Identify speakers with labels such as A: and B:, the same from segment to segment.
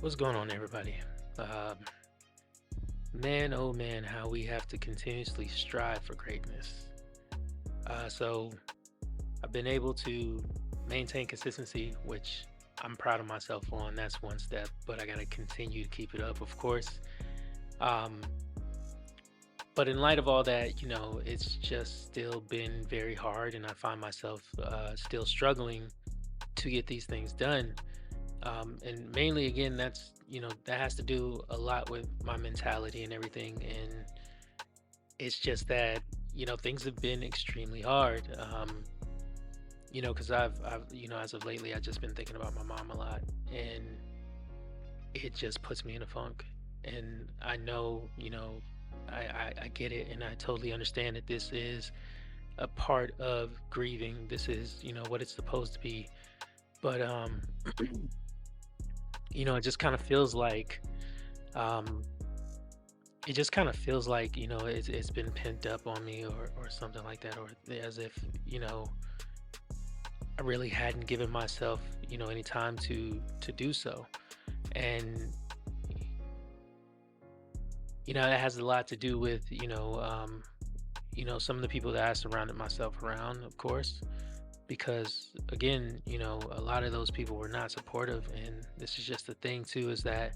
A: What's going on, everybody? Um, Man, oh man, how we have to continuously strive for greatness. So I've been able to maintain consistency, which I'm proud of myself on. That's one step, but I got to continue to keep it up, of course. Um, but in light of all that, it's just still been very hard, and I find myself still struggling to get these things done. And mainly, again, that has to do a lot with my mentality and everything. And it's just that, things have been extremely hard. Because as of lately, I've just been thinking about my mom a lot, and it just puts me in a funk. And I know, I get it, and I totally understand that this is a part of grieving. This is, what it's supposed to be. But it just kind of feels like um it just kind of feels like it's been pent up on me, or something like that, or as if I really hadn't given myself any time to do so. And that has a lot to do with some of the people that I surrounded myself around, of course, because again, a lot of those people were not supportive. And this is just the thing too, is that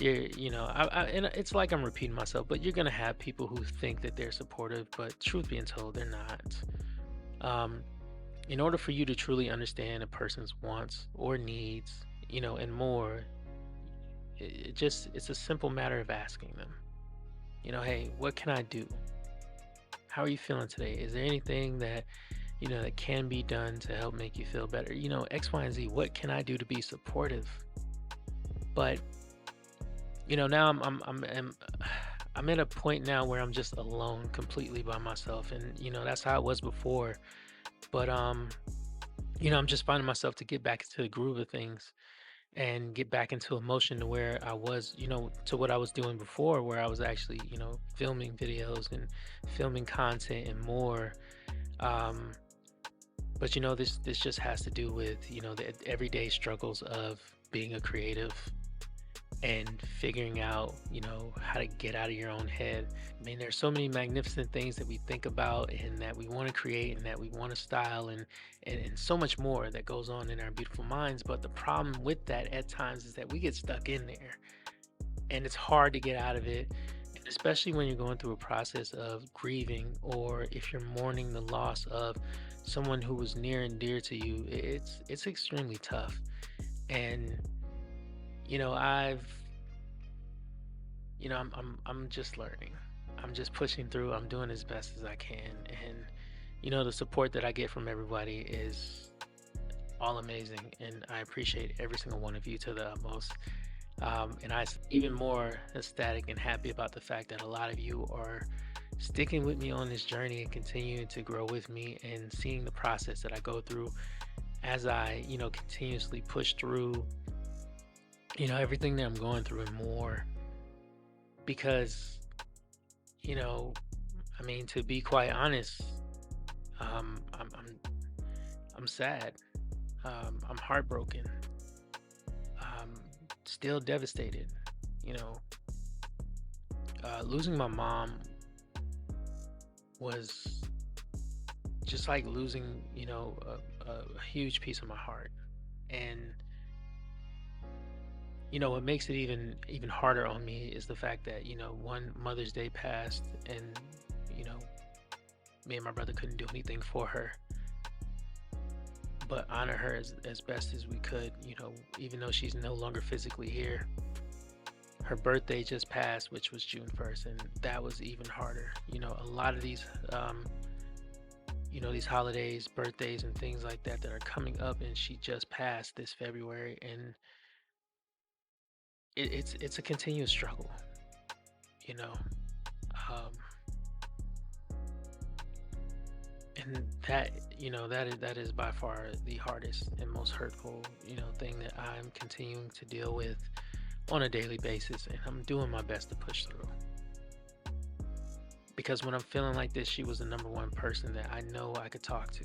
A: and it's like I'm repeating myself, but you're gonna have people who think that they're supportive, but truth being told, they're not. Um, in order for you to truly understand a person's wants or needs, and more, it's a simple matter of asking them. Hey, what can I do? How are you feeling today? Is there anything that can be done to help make you feel better? X, Y, and Z. What can I do to be supportive? But now I'm at a point now where I'm just alone completely by myself, and that's how it was before. But I'm just finding myself to get back into the groove of things and get back into emotion to where I was, to what I was doing before, where I was actually, filming videos and filming content and more. Um, but this just has to do with the everyday struggles of being a creative and figuring out, how to get out of your own head. I mean, there's so many magnificent things that we think about and that we want to create and that we want to style, and so much more that goes on in our beautiful minds. But the problem with that at times is that we get stuck in there, and it's hard to get out of it. And especially when you're going through a process of grieving, or if you're mourning the loss of someone who was near and dear to you, it's extremely tough. And I've I'm just learning. I'm just pushing through. I'm doing as best as I can. And the support that I get from everybody is all amazing, and I appreciate every single one of you to the utmost. And even more ecstatic and happy about the fact that a lot of you are sticking with me on this journey and continuing to grow with me and seeing the process that I go through as I, continuously push through, everything that I'm going through and more. Because, you know, I mean, to be quite honest, um, I'm I'm I'm sad. I'm heartbroken. Um, Still devastated. You know, Losing my mom was just like losing, a huge piece of my heart. And what makes it even harder on me is the fact that one Mother's Day passed, and you know, me and my brother couldn't do anything for her, but honor her as best as we could. Even though she's no longer physically here. Her birthday just passed, which was June 1st, and that was even harder. A lot of these, these holidays, birthdays, and things like that that are coming up, and she just passed this February, and it's a continuous struggle. You know, um, and that is by far the hardest and most hurtful thing that I'm continuing to deal with on a daily basis, and I'm doing my best to push through. Because when I'm feeling like this, she was the number one person that I know I could talk to.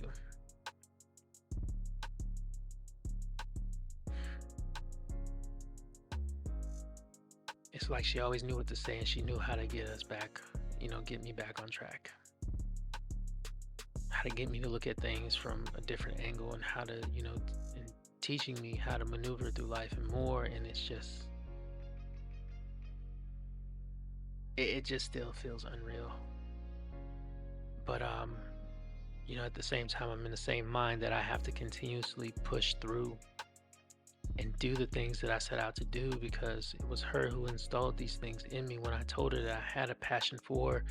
A: it's like she always knew what to say and she knew how to get us back, get me back on track, how to get me to look at things from a different angle and how to, and teaching me how to maneuver through life and more. And it's just, it just still feels unreal. But, at the same time, I'm in the same mind that I have to continuously push through and do the things that I set out to do because it was her who installed these things in me when I told her that I had a passion for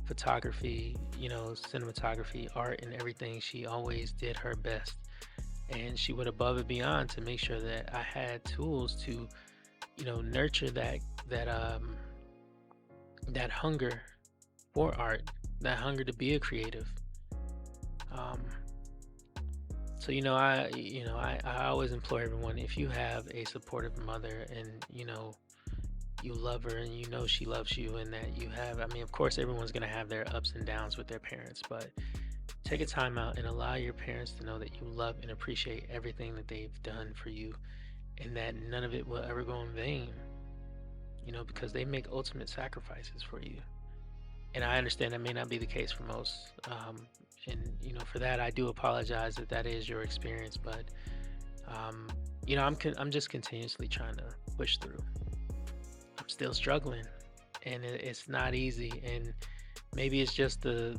A: photography, cinematography, art, and everything. She always did her best and she went above and beyond to make sure that I had tools to, nurture that hunger for art, that hunger to be a creative. Um, So, I always implore everyone, if you have a supportive mother and, you love her and she loves you and that you have, I mean, of course, everyone's going to have their ups and downs with their parents, but take a time out and allow your parents to know that you love and appreciate everything that they've done for you and that none of it will ever go in vain, because they make ultimate sacrifices for you. And I understand that may not be the case for most. And for that, I do apologize if that is your experience. But I'm just continuously trying to push through. I'm still struggling, and it's not easy. And maybe it's just the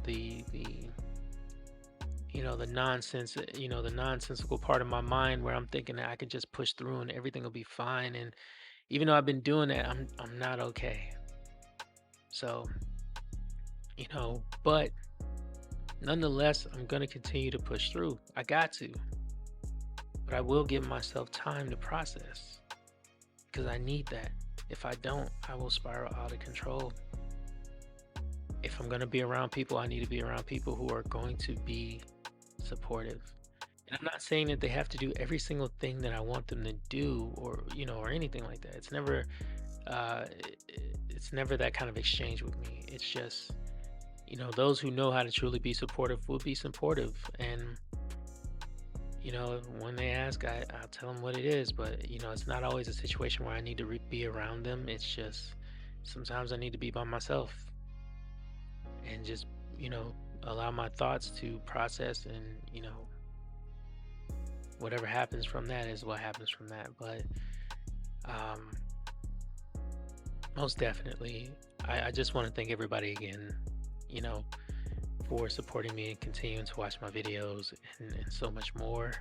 A: nonsense, the nonsensical part of my mind where I'm thinking that I could just push through and everything will be fine. And even though I've been doing that, I'm not okay. So but nonetheless, I'm going to continue to push through. I got to, but I will give myself time to process because I need that. If I don't, I will spiral out of control. If I'm going to be around people, I need to be around people who are going to be supportive. And I'm not saying that they have to do every single thing that I want them to do or anything like that. Uh, it's never that kind of exchange with me. It's just, those who know how to truly be supportive will be supportive. And, when they ask, I'll tell them what it is. But, it's not always a situation where I need to be around them. It's just sometimes I need to be by myself and just, allow my thoughts to process and, whatever happens from that is what happens from that. But most definitely, I just want to thank everybody again, for supporting me and continuing to watch my videos and so much more.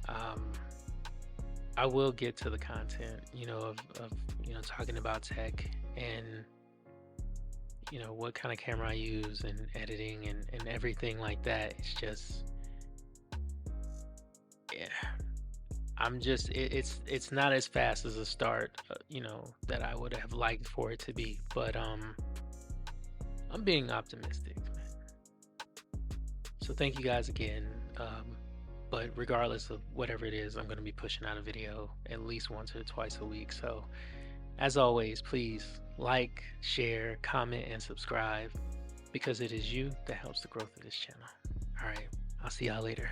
A: I will get to the content, of talking about tech and what kind of camera I use and editing and everything like that. It's just, yeah, it's not as fast as a start, that I would have liked for it to be, but I'm being optimistic, man. So thank you guys again. But regardless of whatever it is, I'm going to be pushing out a video at least once or twice a week. So as always, please like, share, comment, and subscribe because it is you that helps the growth of this channel. All right, I'll see y'all later.